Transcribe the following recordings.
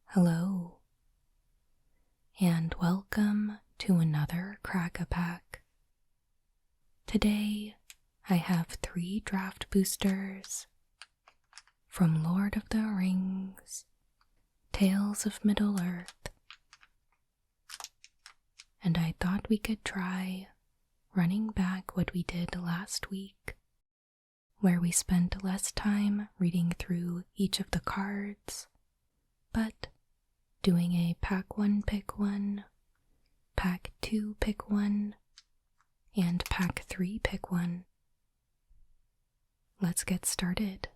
Hello, and welcome to another Crack-a-Pack. Today, I have 3 draft boosters from Lord of the Rings, Tales of Middle-earth, and I thought we could try running back what we did last week, where we spent less time reading through each of the cards, but doing a pack 1 pick 1, pack 2 pick 1, and pack 3 pick 1. Let's get started.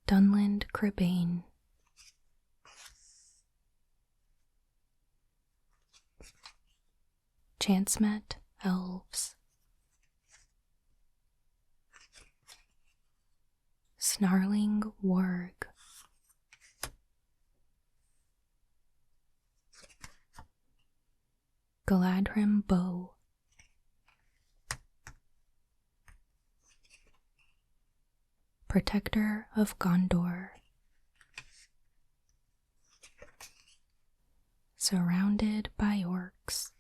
Dunland Crebain, Chancemet Elves, Snarling Warg, Galadrim Bow, Protector of Gondor, Surrounded by Orcs,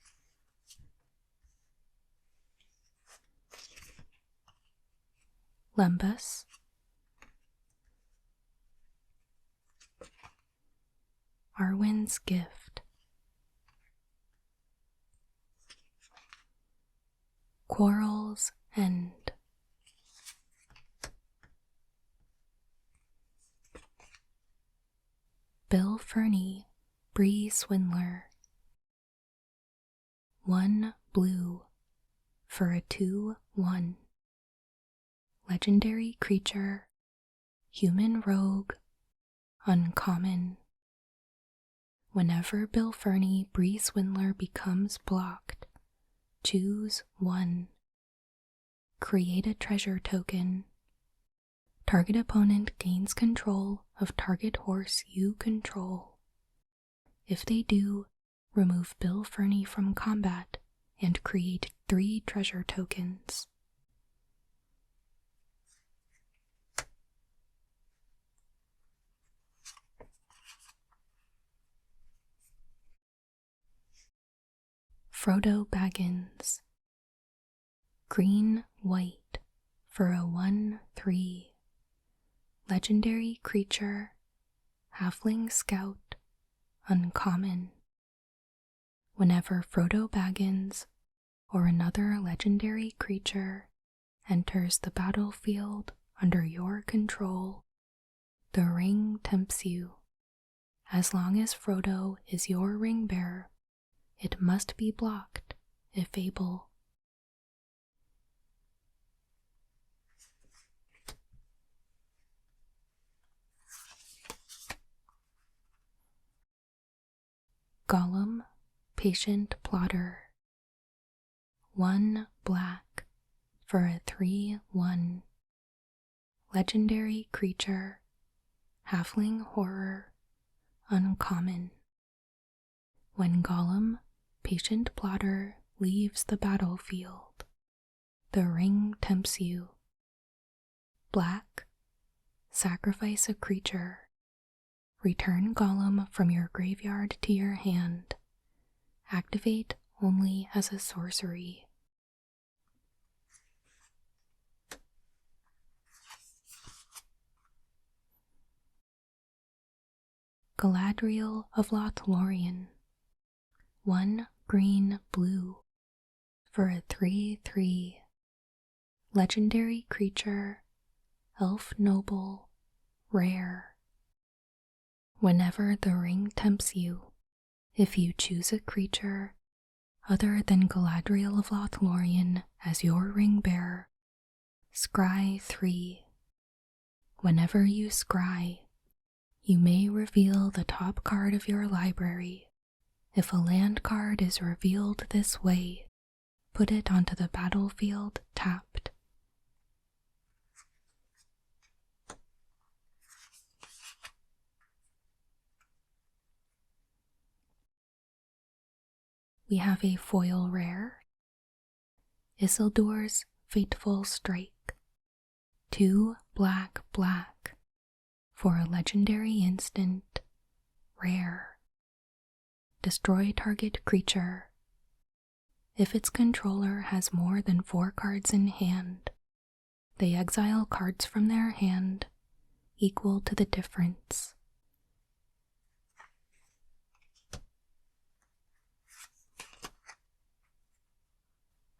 Lembas, Arwen's Gift, Quarrel's End, Bill Ferny, Bree Swindler. 1 blue for a 2/1. Legendary creature, human rogue, uncommon. Whenever Bill Ferny, Bree Swindler becomes blocked, choose 1. Create a treasure token. Target opponent gains control of target horse you control. If they do, remove Bill Ferny from combat and create 3 treasure tokens. Frodo Baggins, green white for a 1/3. Legendary creature, halfling scout, uncommon. Whenever Frodo Baggins or another legendary creature enters the battlefield under your control, the ring tempts you. As long as Frodo is your ring bearer, it must be blocked if able. Gollum, Patient Plotter. 1 black for a 3/1. Legendary creature, halfling horror, uncommon. When Gollum, Patient Plotter leaves the battlefield, the ring tempts you. Black, sacrifice a creature. Return Gollum from your graveyard to your hand. Activate only as a sorcery. Galadriel of Lothlorien. 1 green blue for a 3/3. Legendary creature, elf noble, rare. Whenever the ring tempts you, if you choose a creature other than Galadriel of Lothlorien as your ring bearer, scry 3. Whenever you scry, you may reveal the top card of your library If a land card is revealed this way, put it onto the battlefield tapped. We have a foil rare, Isildur's Fateful Strike. 2 black black for a legendary instant, rare. Destroy target creature. If its controller has more than 4 cards in hand, they exile cards from their hand equal to the difference.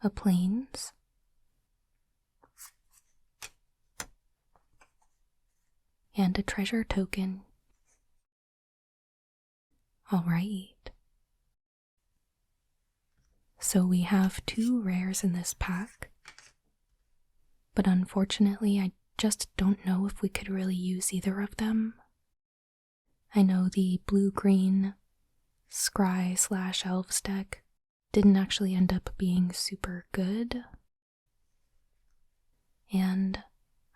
A plains, and a treasure token. Alright. So we have 2 rares in this pack, but unfortunately I just don't know if we could really use either of them. I know the blue-green Scry/Elves deck didn't actually end up being super good, and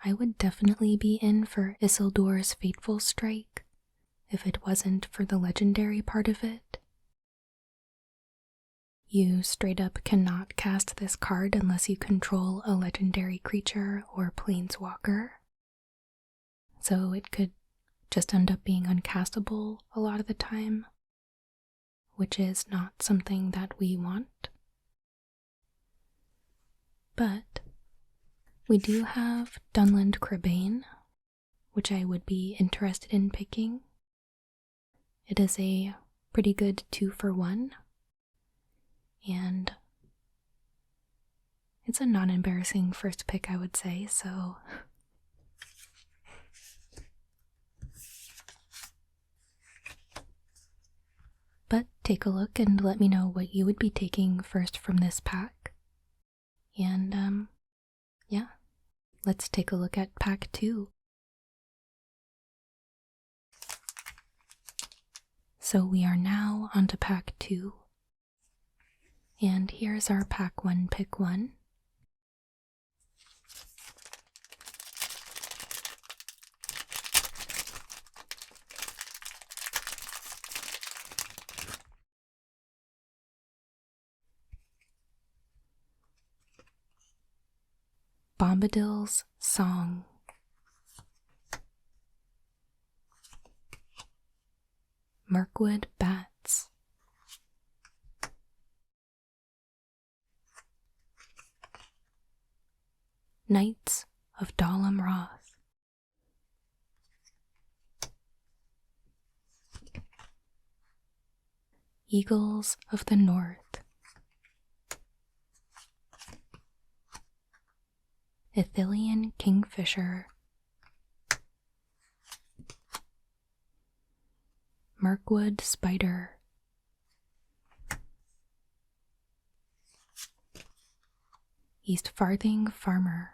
I would definitely be in for Isildur's Fateful Strike if it wasn't for the legendary part of it. You straight up cannot cast this card unless you control a legendary creature or planeswalker, so it could just end up being uncastable a lot of the time, which is not something that we want. But we do have Dunland Crebain, which I would be interested in picking. It is a pretty good 2-for-1, and it's a non-embarrassing first pick, I would say, so but take a look and let me know what you would be taking first from this pack. And yeah, let's take a look at pack 2. So we are now on to pack 2. And here's our pack 1 pick 1. Bombadil's Song. Mirkwood Bats. Knights of Dalam Roth. Eagles of the North. Ithilien Kingfisher. Mirkwood Spider. East Farthing Farmer.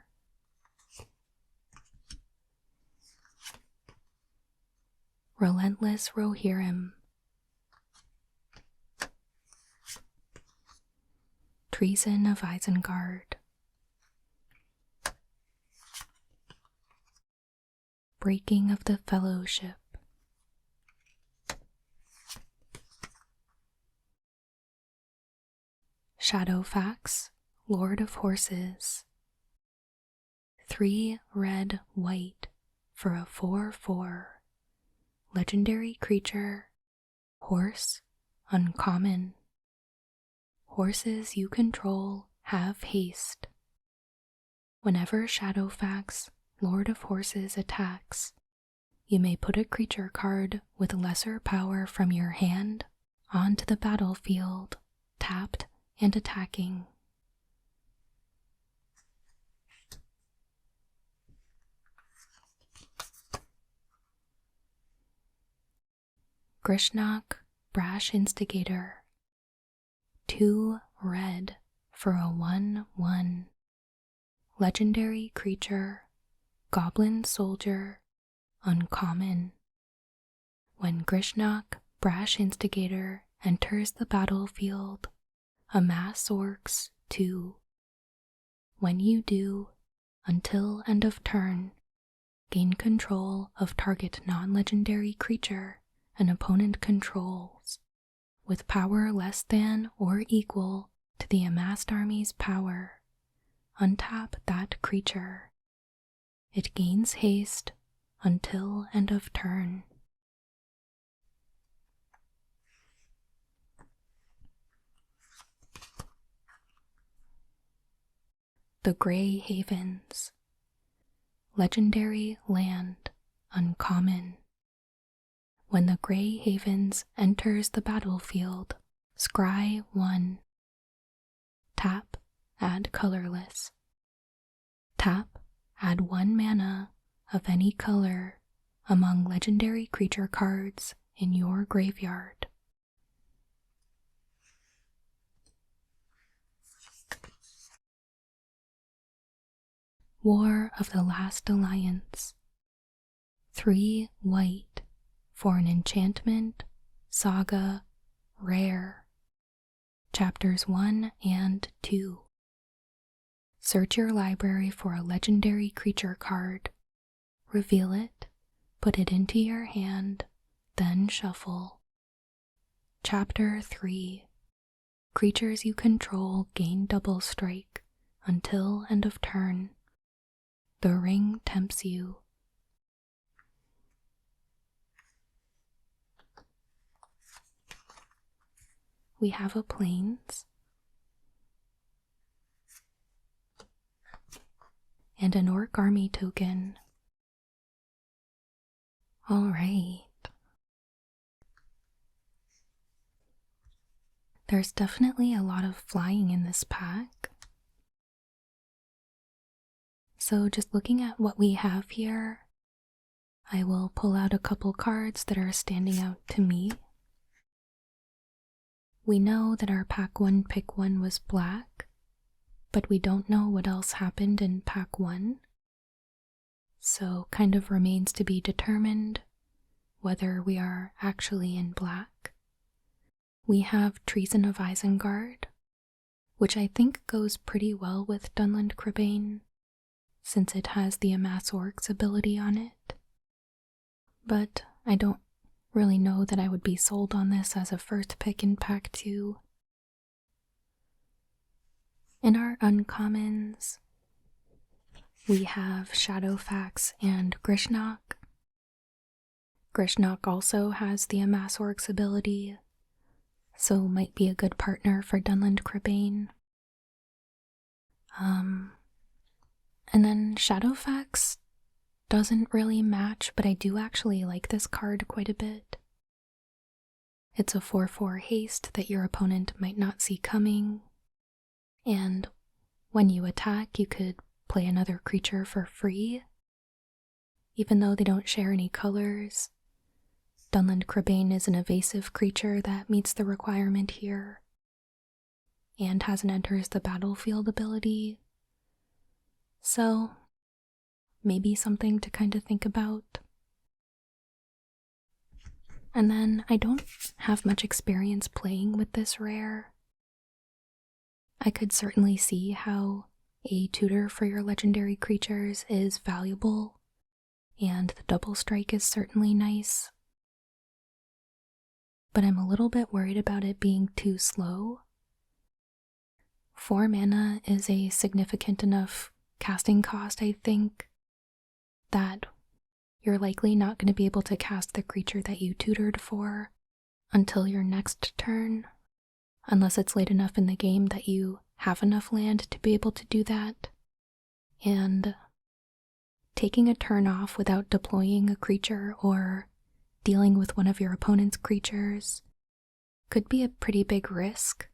Relentless Rohirrim. Treason of Isengard. Breaking of the Fellowship. Shadowfax, Lord of Horses. 3 red white for a 4/4. Legendary creature. Horse, uncommon. Horses you control have haste. Whenever Shadowfax, Lord of Horses attacks, you may put a creature card with lesser power from your hand onto the battlefield, tapped and attacking. Grishnok, Brash Instigator. 2 red for a 1/1. Legendary creature. Goblin Soldier, uncommon. When Grishnok, Brash Instigator enters the battlefield, amass orcs 2. When you do, until end of turn, gain control of target non-legendary creature an opponent controls, with power less than or equal to the amassed army's power. Untap that creature. It gains haste until end of turn. The Grey Havens. Legendary land, uncommon. When the Grey Havens enters the battlefield, scry 1. Tap, add colorless. Tap, add 1 mana of any color among legendary creature cards in your graveyard. War of the Last Alliance. 3 white for an enchantment, saga, rare. Chapters 1 and 2. Search your library for a legendary creature card. Reveal it, put it into your hand, then shuffle. Chapter 3. Creatures you control gain double strike until end of turn. The ring tempts you. We have a plains and an orc army token. All right. There's definitely a lot of flying in this pack. So just looking at what we have here, I will pull out a couple cards that are standing out to me. We know that our pack 1 pick 1 was black, but we don't know what else happened in pack 1. So kind of remains to be determined whether we are actually in black. We have Treason of Isengard, which I think goes pretty well with Dunland Cribane, since it has the Amass Orcs ability on it. But I don't really know that I would be sold on this as a first pick in pack 2. In our uncommons, we have Shadowfax and Grishnok. Grishnok also has the Amass Orcs ability, so might be a good partner for Dunland Cribane. And then Shadowfax doesn't really match, but I do actually like this card quite a bit. It's a 4/4 haste that your opponent might not see coming, and when you attack, you could play another creature for free. Even though they don't share any colors, Dunland Cribane is an evasive creature that meets the requirement here, and has an enters the battlefield ability. So, maybe something to kind of think about. And then I don't have much experience playing with this rare. I could certainly see how a tutor for your legendary creatures is valuable, and the double strike is certainly nice. But I'm a little bit worried about it being too slow. 4 mana is a significant enough casting cost, I think, that you're likely not going to be able to cast the creature that you tutored for until your next turn, unless it's late enough in the game that you have enough land to be able to do that. And taking a turn off without deploying a creature or dealing with one of your opponent's creatures could be a pretty big risk.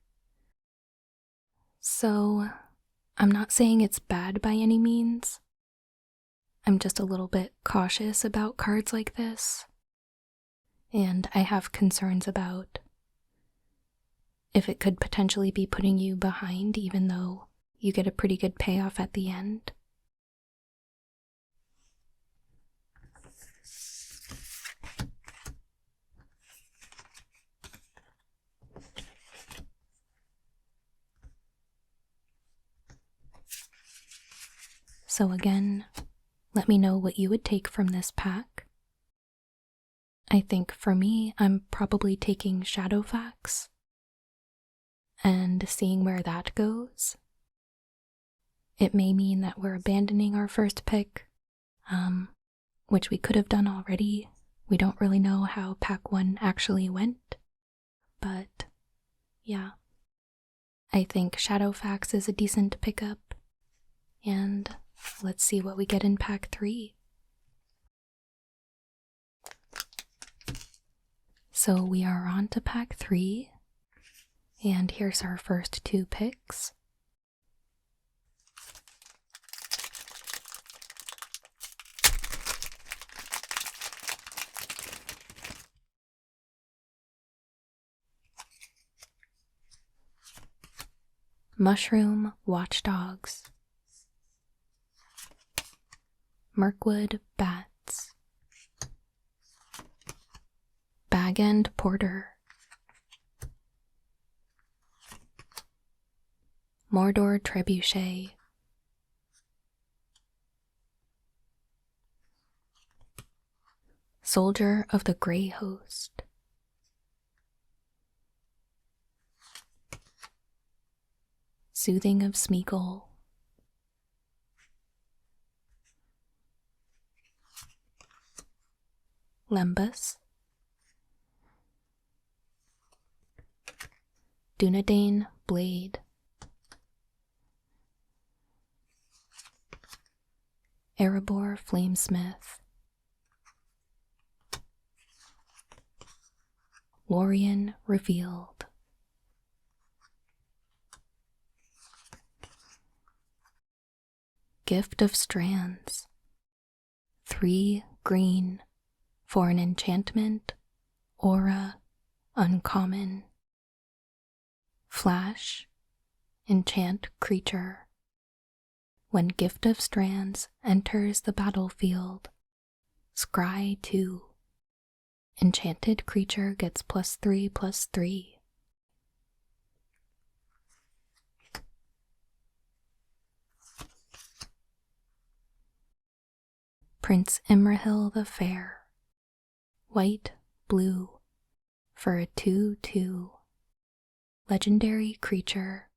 So, I'm not saying it's bad by any means. I'm just a little bit cautious about cards like this, and I have concerns about if it could potentially be putting you behind even though you get a pretty good payoff at the end. So again, let me know what you would take from this pack. I think for me, I'm probably taking Shadowfax and seeing where that goes. It may mean that we're abandoning our first pick, which we could have done already. We don't really know how pack 1 actually went, but yeah. I think Shadowfax is a decent pickup, and let's see what we get in pack 3. So we are on to pack 3, and here's our first 2 picks. Mushroom Watchdogs, Mirkwood Bats, Bag End Porter, Mordor Trebuchet, Soldier of the Grey Host, Soothing of Smeagol, Lembas, Dunedain Blade, Erebor Flamesmith, Lorien Revealed, Gift of Strands, 3 green for an enchantment, aura, uncommon. Flash, enchant creature. When Gift of Strands enters the battlefield, scry 2. Enchanted creature gets +3/+3. Prince Imrahil the Fair, white, blue, for a 2/2. Legendary creature,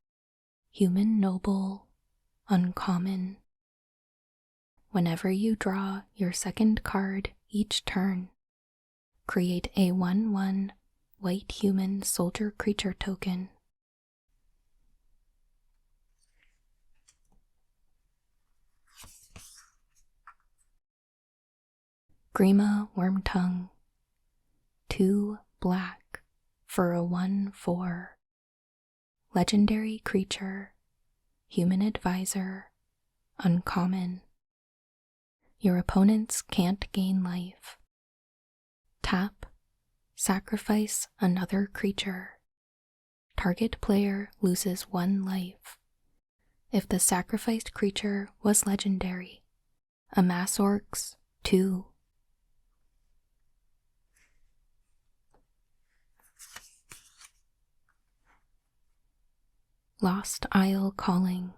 human noble, uncommon. Whenever you draw your second card each turn, create a 1/1 white human soldier creature token. Grima Wormtongue, 2 black for a 1/4. Legendary creature, human advisor, uncommon. Your opponents can't gain life. Tap, sacrifice another creature. Target player loses 1 life. If the sacrificed creature was legendary, amass orcs 2. Lost Isle Calling,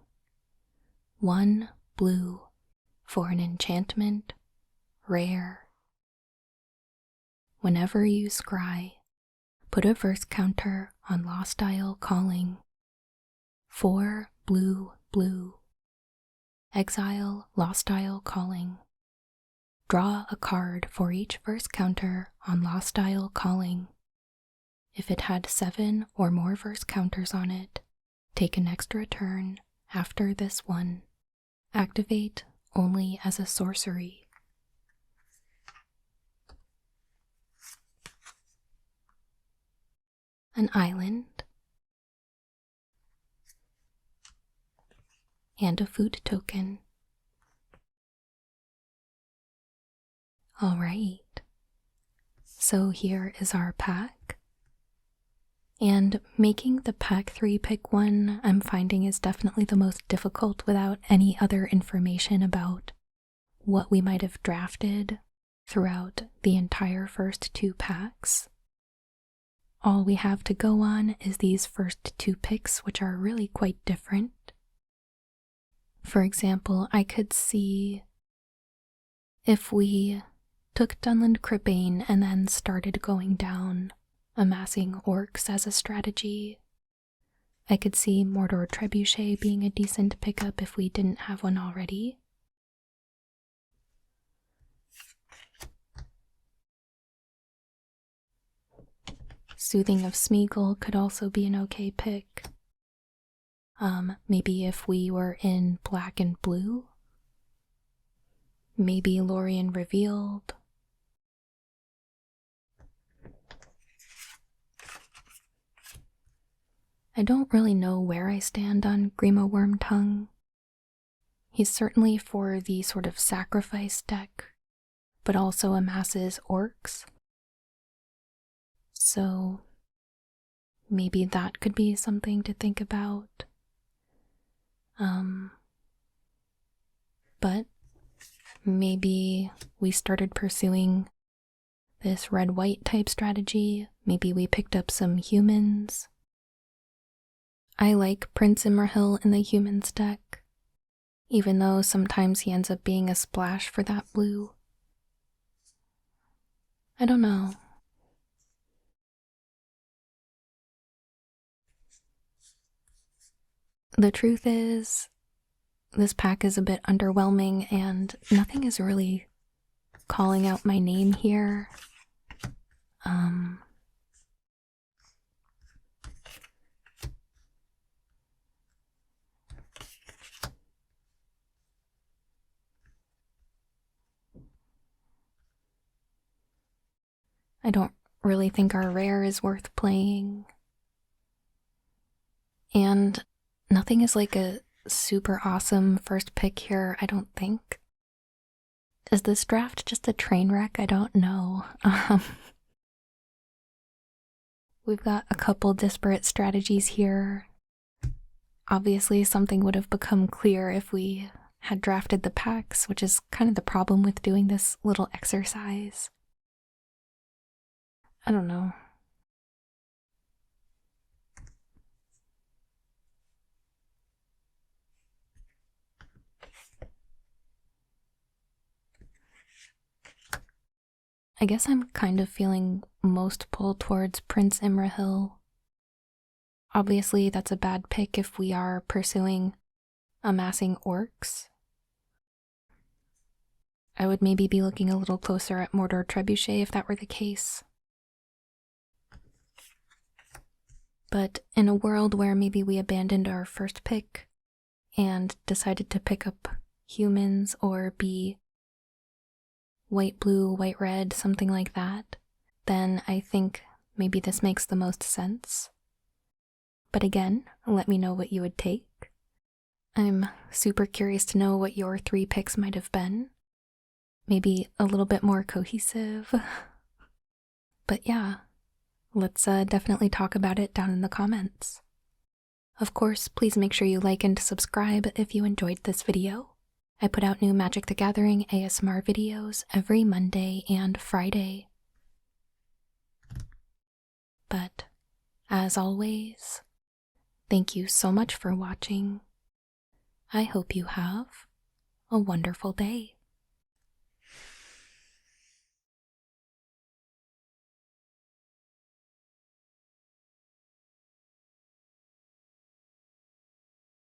1 blue for an enchantment, rare. Whenever you scry, put a verse counter on Lost Isle Calling. 4 blue, blue. Exile Lost Isle Calling. Draw a card for each verse counter on Lost Isle Calling. If it had 7 or more verse counters on it, take an extra turn after this one. Activate only as a sorcery. An island and a food token. Alright, so here is our pack. And making the pack 3 pick 1, I'm finding is definitely the most difficult without any other information about what we might have drafted throughout the entire first 2 packs. All we have to go on is these first 2 picks, which are really quite different. For example, I could see if we took Dunland Cribbane and then started going down amassing orcs as a strategy. I could see Mordor Trebuchet being a decent pickup if we didn't have one already. Soothing of Smeagol could also be an okay pick. Maybe if we were in black and blue. Maybe Lorien Revealed. I don't really know where I stand on Grima Wormtongue. He's certainly for the sort of sacrifice deck, but also amasses orcs. So maybe that could be something to think about. But maybe we started pursuing this red-white type strategy. Maybe we picked up some humans. I like Prince Imrahil in the humans deck, even though sometimes he ends up being a splash for that blue. I don't know. The truth is, this pack is a bit underwhelming and nothing is really calling out my name here. I don't really think our rare is worth playing. And nothing is like a super awesome first pick here, I don't think. Is this draft just a train wreck? I don't know. We've got a couple disparate strategies here. Obviously, something would have become clear if we had drafted the packs, which is kind of the problem with doing this little exercise. I don't know. I guess I'm kind of feeling most pulled towards Prince Imrahil. Obviously, that's a bad pick if we are pursuing amassing orcs. I would maybe be looking a little closer at Mordor Trebuchet if that were the case. But in a world where maybe we abandoned our first pick and decided to pick up humans or be white, blue, white, red, something like that, then I think maybe this makes the most sense. But again, let me know what you would take. I'm super curious to know what your 3 picks might have been. Maybe a little bit more cohesive. But yeah, let's definitely talk about it down in the comments. Of course, please make sure you like and subscribe if you enjoyed this video. I put out new Magic the Gathering ASMR videos every Monday and Friday. But, as always, thank you so much for watching. I hope you have a wonderful day.